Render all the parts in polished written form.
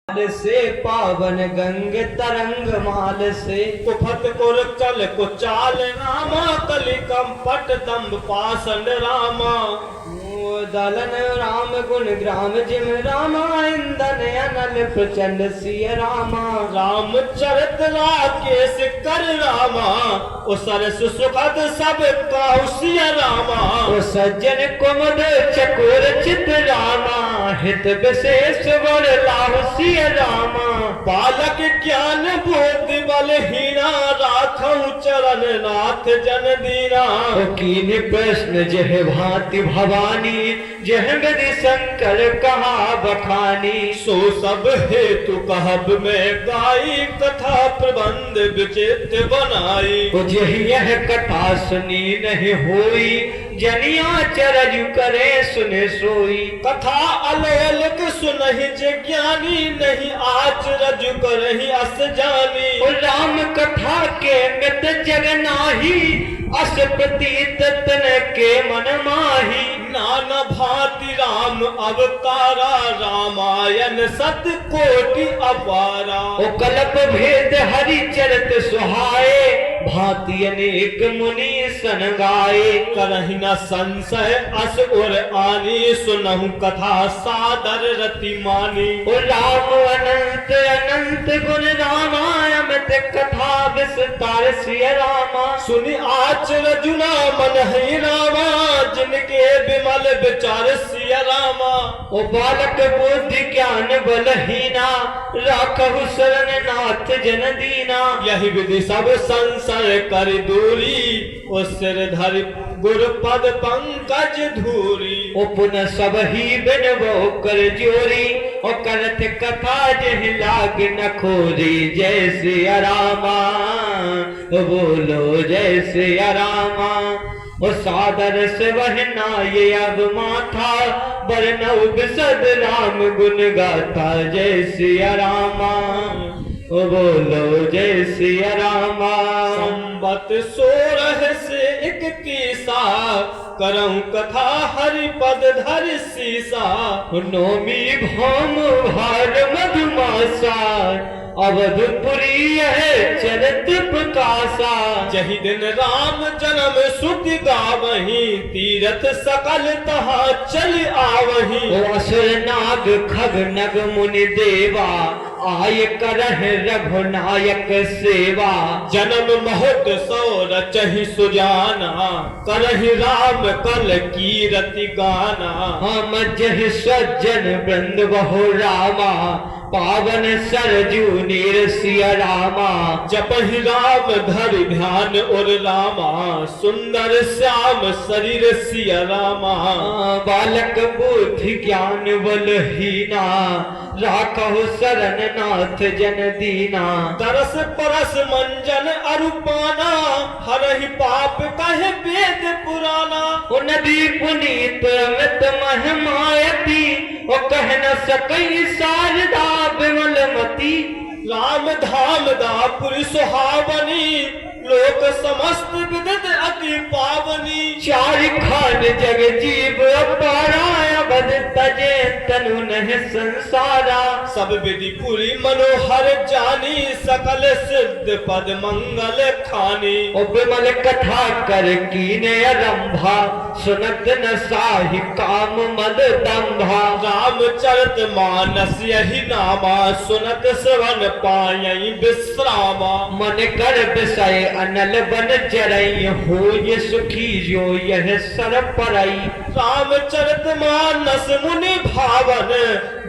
से पावन गंग तरंग माल से कुफत कुर चल कुचाल रामा कलिकम पट दम्ब पाषण रामा दलन राम गुण ग्राम जिम रामा इंदन अनल प्रचंड सिय रामा रामचरित राकेश कर रामा ओ सरस सुखद सब काउसिय रामा ओ सज्जन कुमुद चकोर चित रामा हित विशेष वर लाहुसिय रामा बालक ज्ञान बुद्धि बल हीना राखऊ चरण नाथ जन दीना ओ कीन प्रश्न जह भांति भवानी जह गति शंकर कहा बखानी सो सब हेतु कहब में गाई कथा प्रबंध विचित्र बनाई तुझे यह कथा सुनी नहीं होई जनिया चरजु करे सुने सोई कथा अलग सुनहि जे ज्ञानी नहीं आज रजु करहि अस जानी ओ राम कथा के मित जग नाही अस प्रतीत तन के मन माही नाना भांति राम अवतारा रामायण सत कोटि अपारा ओ कल्प भेद हरि चरित सुहाए भांति अनेक मुनि सन गाए करहि न संशय अस उर आनी सुनहु कथा सादर रति मानी ओ राम अनंत अनंत गुण रामायण कथा विस्तार सिय रामा सुनि आचरजुना मन है रामा जिनके विमल विचार सिय रामा ओ बालक बुद्धि ज्ञान बलहीना राखहु शरण नाथ जन दीना यही विधि सब संशय कर दूरी ओ सिर धरि गुरु पद पंकज धूरी ओ पुनः सब ही बिनबो कर जोरी ओ करत कथा जह लाग न खोरी जय सिया रामा बोलो जय सिया रामा ओ सादर से वहना ये अब माथा बरनऊ बिसद राम गुण गाथा जय सिया रामा ओ बोलो जय सिया रामा संबत 16 से 21 करऊं कथा हरि पद धर सीसा नौमी भौम भार मधुमासा अवधपुरी है चरित प्रकाशा जहि दिन राम जन्म सुख गावही तीरथ सकल तहा चल आवही ओ असुर नाग खग नग मुनि देवा आय करह रघुनायक सेवा जन्म महोत्सव रचहि सुजाना करहि राम कल कीरति गाना हम जह सज्जन वृंद बहु रामा पावन सरजू नीर सिया रामा जपहि राम धरि ध्यान उर रामा सुंदर श्याम शरीर सिया रामा बालक बुद्धि ज्ञान बलहीना राखहु शरण नाथ जन दीना तरस परस मंजन अरुपाना हरहि पाप कहे वेद पुराना ओ नदी पुनीत अमित महमायती ओ कह न सकई शारदा विमलमती राम धाम दापुर सुहावनी लोक समस्त विदित अति पावनी चार खान जग जीव अपाराया बद तजे तनु नह संसारा सब विधि पूरी मनोहर जानी सकल सिद्ध पद मंगल खानी ओ विमल कथा कर कीने आरंभा सुनत न साहि काम मद दंभा रामचरित मानस यही नामा सुनत श्रवण पायई विश्रामा मन कर विषय अनल बन चरई हो ये सुखी जो यह सर परई रामचरित मानस मुनि भावन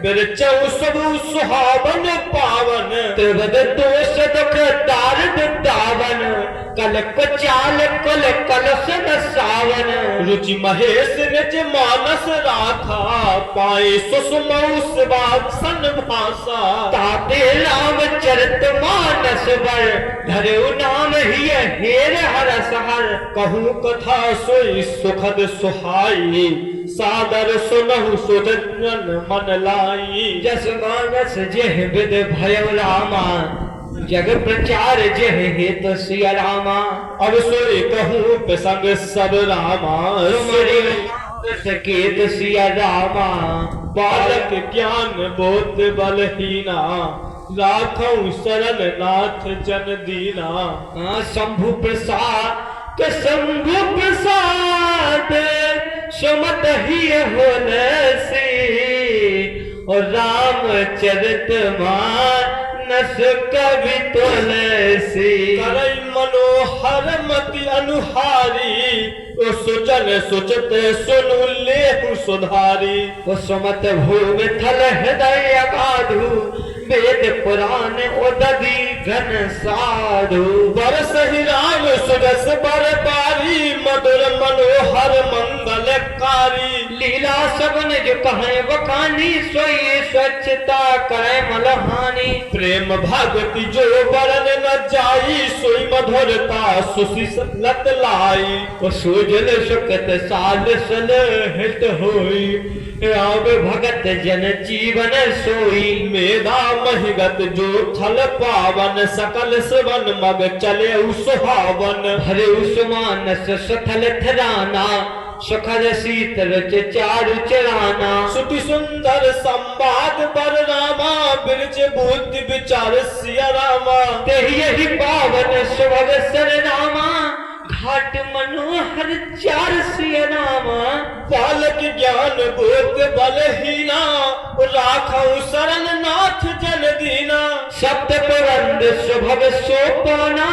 बिरचऊ सबु सुहावन पावन त्रिवद दोष दुख दारद दावन कल चाल कुल कलश सावन रुचि महेश निज मानस राखा पाए सुषमऊ सन भाषा ताते रामचरित मानस वर धरऊ नाम ही हेर हरस हर कहूँ कथा सोई सुखद सुहाई सादर सुनहु सुजन मन लाई जस मानस जेह विद भयो रामा जग प्रचार जह हेत सिया रामा अब सोई कहूँ प्रसंग सब रामा सकेत सिया रामा। बालक ज्ञान बोध बलहीना, राखऊं शरण नाथ जन दीना। शंभु प्रसाद के शंभु प्रसाद सुमत ही होन से, और रामचरित मानस कवि तुलसी। करई मनोहर मति अनुहारी, ओ सुजन सुचत सुनु लेहु सुधारी। वो सुमत भूमि थल हृदय अगाधु, वेद पुराण उदधि घन साधु। बरस ही राम सुरस बर पारी, मधुर मनोहर मंगलकारी। लीला सगुन जो कहे वखानी, सोई स्वच्छता करे मलहानी। प्रेम भगति जो बरन न जाई, सोई मधुरता सुशीलत लाई। वो सुजल सुखत साल सल हित होई, राम भगत जन जीवन सोई। मेधा महिगत जो थल पावन, सकल श्रवण मग चले सुहावन। हरे उस्मानस सथल थराना, सुखद शीतल चारु चराना। सुति सुंदर संवाद बर रामा, बिरज बुद्धि विचार सिया रामा। ते यही पावन सुभग सरनामा, घाट मनोहर चार सिया नामा। बालक ज्ञान बोध बलहीना, राखऊं शरण नाथ जन दीना। शब्द प्रबंध सुभग सोपाना,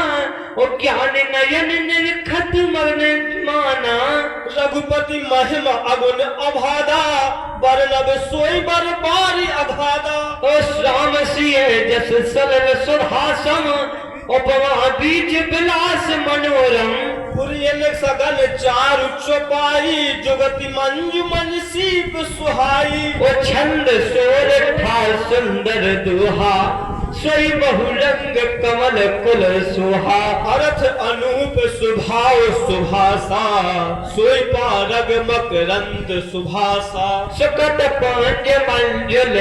और ज्ञान नयन निरखत मगन माना। रघुपति महिमा अगुण अभादा, बरनब सोई बर बारी अघादा। ओ श्याम सिय जस सरल सुधासम, उपमा बीज विलास मनोरम। पुरियल सगन चारु चौपाई, जुगति मंजु मन सीप सुहाई। ओ छंद सोर था सुंदर दुहा, सोई बहुरंग कमल कुल सुहा। अर्थ अनूप सुभाव सुभासा, सोई पारग मकरंद सुभासा। सुकट पांज मंजुल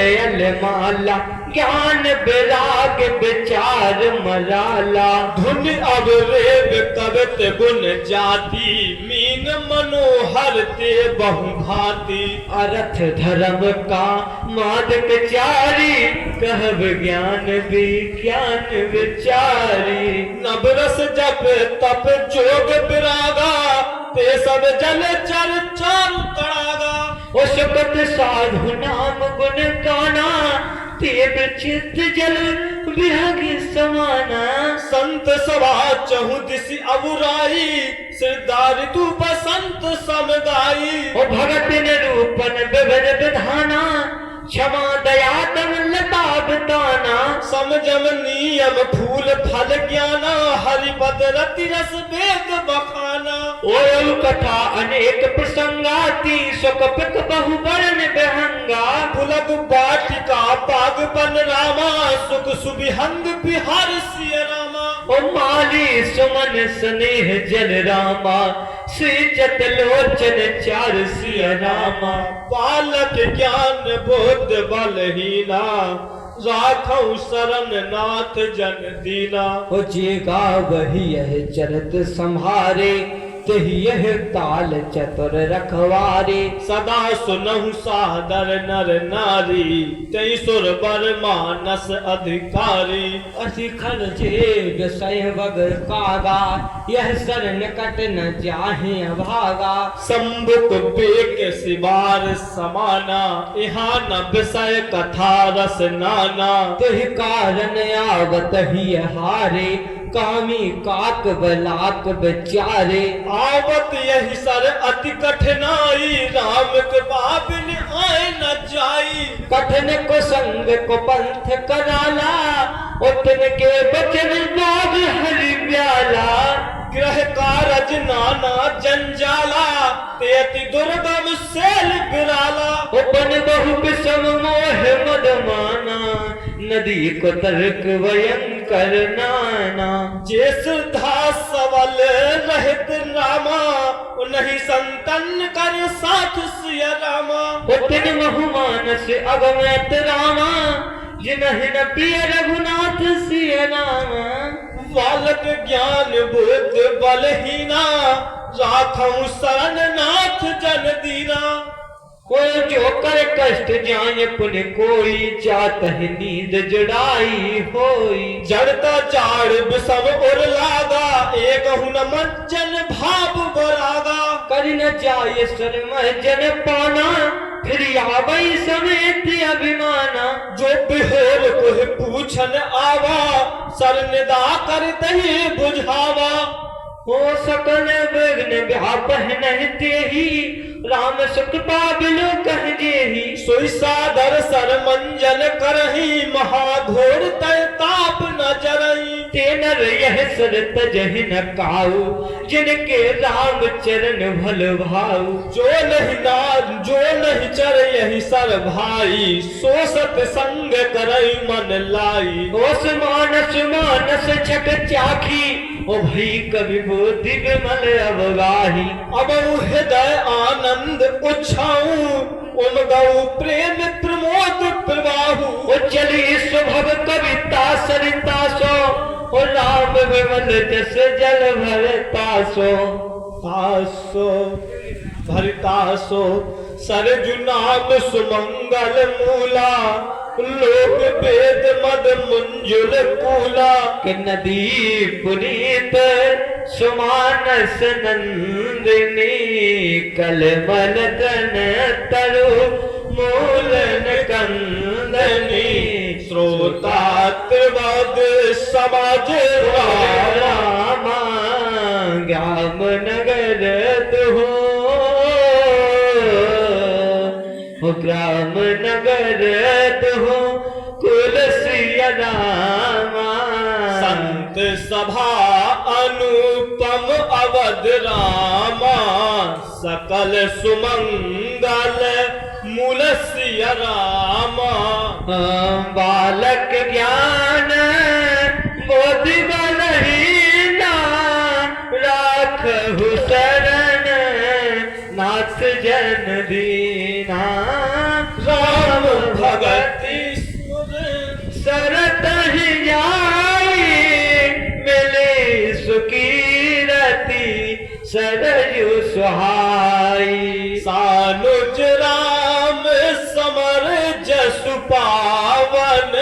माला, ज्ञान विराग विचार मराला। धुन अवरेब कवित गुण जाति, मीन मनोहर ते बहुभांति। अर्थ धर्म का मादक चारी, कहब ज्ञान विज्ञान विचारी। नवरस जप तप जोग विरागा, ते सब जल चर चारु तड़ागा। ओ सुकत साधु नाम गुण गाना, तीव्र चित्त जल विहग समाना। संत सभा चहु दिशि अबुराई, सिरदार तू बसंत समुदाई। ओ भगत निरूपण विविध विधाना, क्षमा दया दम लता बताना। समझम नियम फूल फल ज्ञाना, हरिपद रति रस वेद बखाना। ओयल कथा अनेक प्रसंगाती, सुख पिक बहु वर्ण विहंगा। पुलक बाटिका पाग बन रामा, सुख सुविहंग बिहार सिय रामा। ओ माली सुमन स्नेह जल रामा, सीचत लोचन चार सिय रामा। बालक ज्ञान बोध बलहीना, राखऊं शरण नाथ जन दीना। ओ जेगा वही यह चरत संहारे, तही यह ताल चतुर रखवारे। सदा सुनहु सादर नर नारी, तई सुर बर मानस अधिकारी। असी खर्चे सहवग कागा, यह शरण कट न जाहे अभागा। संबुक बेक सिवार समाना, यहाँ न विषय कथा रस नाना। तहि कारण आवत ही हारे, कामी काक बलाक बेचारे। आवत यही सर अति कठिनाई, राम कृपा बिन आए न जाई। कठिन को संग को पंथ कराला, उतन के बचन बाग हरि प्याला। ग्रह कारज नाना जंजाला, ते अति दुर्गम सेल बिराला। उपन बहु विषम मोह मद माना, नदी को तर्क भयंकर नाना। जे श्रद्धा सबल रहित रामा, नहीं संतन कर साथ सिय रामा। उतन बहुमान से अगमत रामा, जिन्हें न प्रिय रघुनाथ सिय नामा। बालक ज्ञान बोध बलहीना, राखऊं शरण नाथ जन दीना। कोई जो कर कष्ट जाए पुन कोई, जात है नींद जुड़ाई होई। जड़ता जाड़ विषम उर लागा, एक हुन मंजन भाव बरागा। कर न जाए शर्म जन पाना, फिर आवई समेत अभिमाना। जो बिहोर कोह पूछन आवा, सरनिदा कर दही बुझावा। हो सकल विघ्न व्यापह नहते ही, राम सुख पाबिलो कह जेही। सोई सादर सर मंजन करही, महाघोर तय ताप न जरही। तेनर यह सर तजहि न काऊ, जिनके राम चरण भल भाऊ। जो नहीं चर यही सर भाई, सो सत संग करई मन लाई। ओस मानस मानस छक चाखी, ओ भई कवि बुद्धि विमल अवगाही। अब हृदय आनंद उछाऊं, उमगाऊं प्रेम प्रमोद प्रवाहु। ओ चली सुभग कविता सरिता सो, ओ राम विमल जस जल भरता सो। तासो भरितासो सरजु नाम सुमंगल मूला। लोक वेद मद मुंजुल कूला। कि नदी पुनीत सुमानस नंदिनी, कलमल तन तरु मूलन कंदनी। श्रोतात्वद समाज रामा ग्राम नगर तुहो, ग्राम नगर तुहो कुल सिया रामा। संत सभा अनुपम अवध रामा, सकल सुमंगल मूल सिया रामा। बालक ज्ञान बोधि बलहीना, राखहु शरण नाथ जन दीना। राम भगति सरत ही जाई, मिले सुकीरति सरयु सुहाई। सानुज राम समर जसु पावन,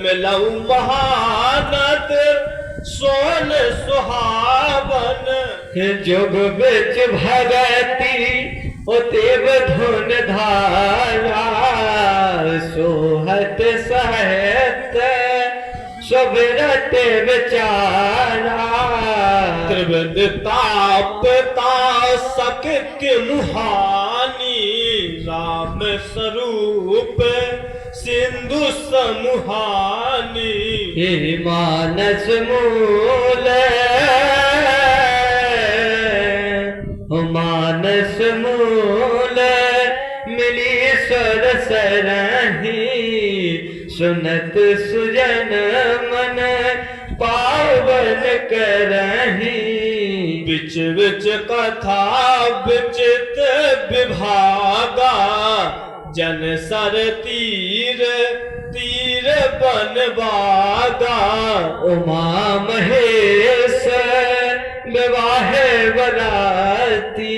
मिलऊ महानत सोन सुहावन। जुग बिच भगति ओ देव धुन धारा, सोहत सहत सुबिरत विचारा। त्रिविध ताप तासक के मुहानी, राम स्वरूप सिंधु समुहानी। हे मानस मूल मानस मूल, मिली स्वर सरही। सुनत सुजन मन पावन करही। बिच बिच कथा विचित विभागा, जन सर तीर तीर बन बागा। उमा महेश विवाह बराती,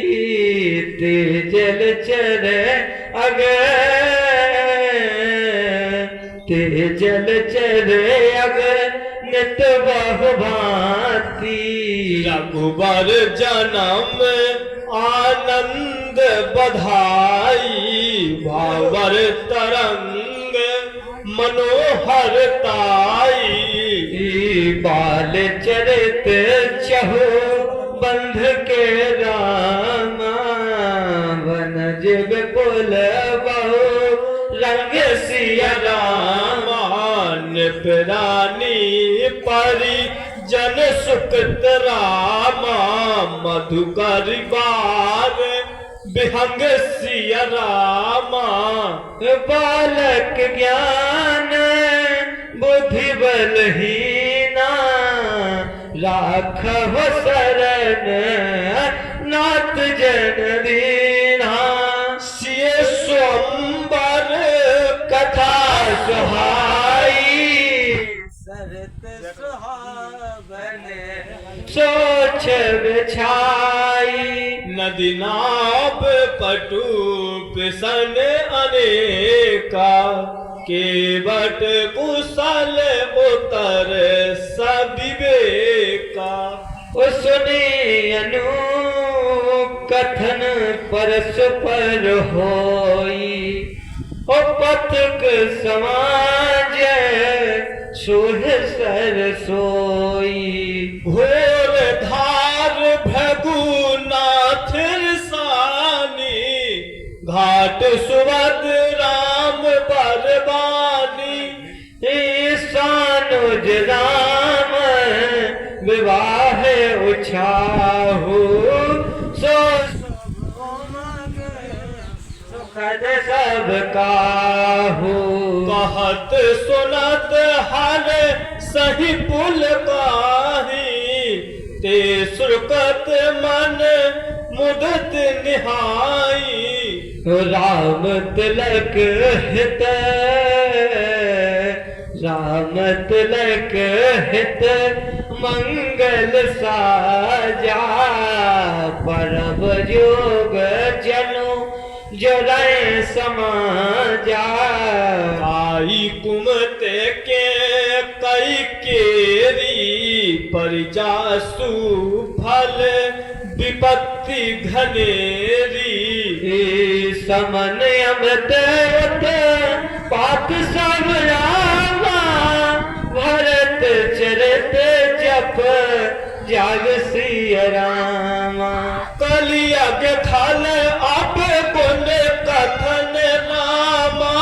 तेजल चर अगर तेजल चर अगर नित बहु भांति। रघुबर जन्म आनंद बधाई, भावर तरंग मनोहर ताई। बाल चरित चहु बंध के रामा, वन जिब कुल बहु रंग सिया रामा। निपरानी परि जन सुकृत रामा, मधुकर बार बिहंग सिया रामा। बालक ज्ञान बुद्धि बलहीना, राखहु शरण नाथ जन दीना। सिय स्वंबर कथा सुहाई, सरत सुहावन सोच बिछाई। नदी नाव पटु पिसन अनेका, केवट कुशल उतर सविवेका। सुने अनु कथन परस्पर होई, ओ पथक समाज सोह सर सोई। घोर धार भगुनाथ सानी, घाट सुवद राम बरबानी। सानुज राम विवाह उछाहु, सो सुखद सब काहू। कहत सुनत हर सही पुल काही, ते सुरकत मन मुदत निहाई। राम तिलक हित, राम तिलक हित मंगल साजा। परब जोग जनु जोड़े समाजा। आई कुमते के कई केरी, परिजासु फल विपत्ति घनेरी। समन अमृत पात सब रामा, भरत चरित जप जाग सिय रामा। कलियग थल अब गुण कथन नामा,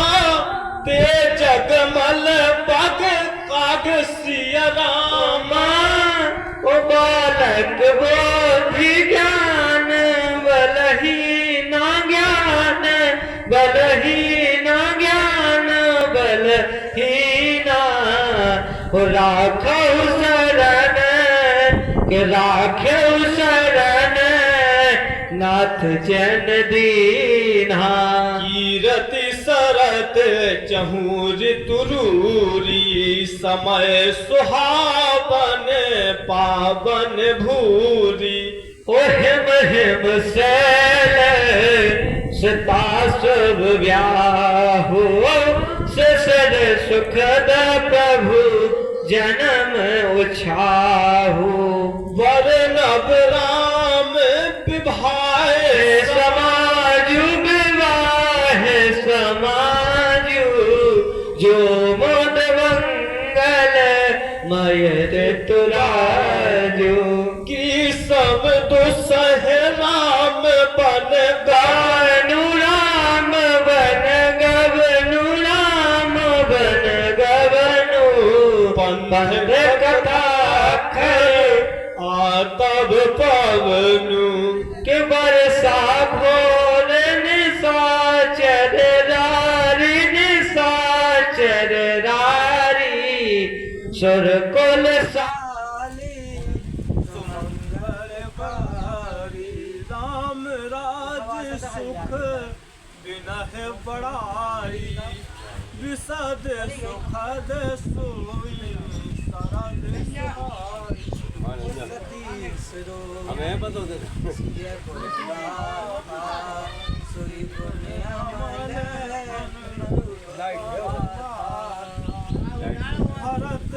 ते जगमल पग काग सिय रामा। ओ बालक बोधि ज्ञान बलही ना ज्ञान, बलही ना ज्ञान बलहीना। राखो शरण के राखो शरण, नाथ जन दीन्हा। कीरति सरत चहूर तुरूरी, समय सुहावन पावन भूरी। ओ हिम हिम शैल सता शुभ व्याहु, ससर सुखद प्रभु जन्म उछाहु। वर्णव राम विभाए समाजु विवाह समाजु, जो मुद मंगल मय तुराजु। की सब दुसह राम बन गानु राम बन गवनु, राम बन गवनु। पंथ कथा आतब पवनु। के बरसा भोर निशाचर रारी, निशाचर रारी। सुर कुल साली सुमंगल बारी, राम राज सुख बिनह बड़ाई। विशद सुखद सोई सरद सुहाई। हमें पता होता भरत